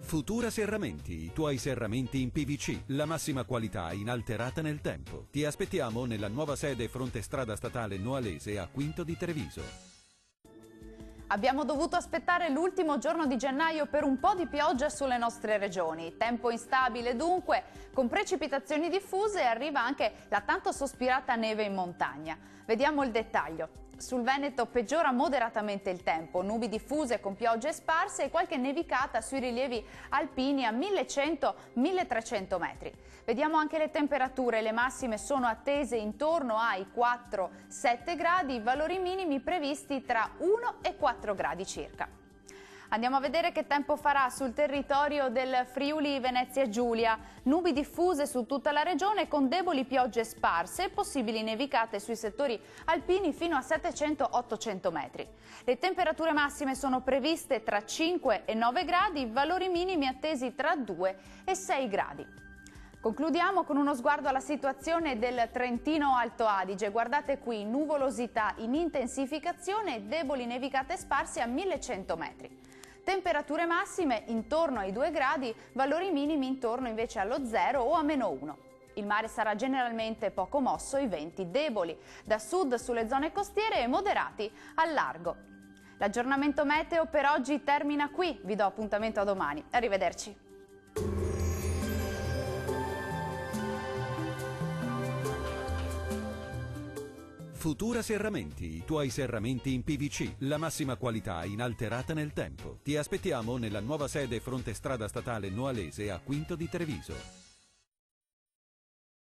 Futura Serramenti, i tuoi serramenti in PVC, la massima qualità inalterata nel tempo. Ti aspettiamo nella nuova sede fronte strada statale Noalese a Quinto di Treviso. Abbiamo dovuto aspettare l'ultimo giorno di gennaio per un po' di pioggia sulle nostre regioni. Tempo instabile dunque, con precipitazioni diffuse, e arriva anche la tanto sospirata neve in montagna. Vediamo il dettaglio. Sul Veneto peggiora moderatamente il tempo, nubi diffuse con piogge sparse e qualche nevicata sui rilievi alpini a 1100-1300 metri. Vediamo anche le temperature, le massime sono attese intorno ai 4-7 gradi, valori minimi previsti tra 1 e 4 gradi circa. Andiamo a vedere che tempo farà sul territorio del Friuli Venezia Giulia. Nubi diffuse su tutta la regione con deboli piogge sparse e possibili nevicate sui settori alpini fino a 700-800 metri. Le temperature massime sono previste tra 5 e 9 gradi, valori minimi attesi tra 2 e 6 gradi. Concludiamo con uno sguardo alla situazione del Trentino Alto Adige. Guardate qui, nuvolosità in intensificazione e deboli nevicate sparse a 1100 metri. Temperature massime intorno ai 2 gradi, valori minimi intorno invece allo 0 o a -1. Il mare sarà generalmente poco mosso, i venti deboli, da sud sulle zone costiere e moderati al largo. L'aggiornamento meteo per oggi termina qui, vi do appuntamento a domani. Arrivederci. Futura Serramenti, i tuoi serramenti in PVC, la massima qualità inalterata nel tempo. Ti aspettiamo nella nuova sede fronte strada statale Noalese a Quinto di Treviso.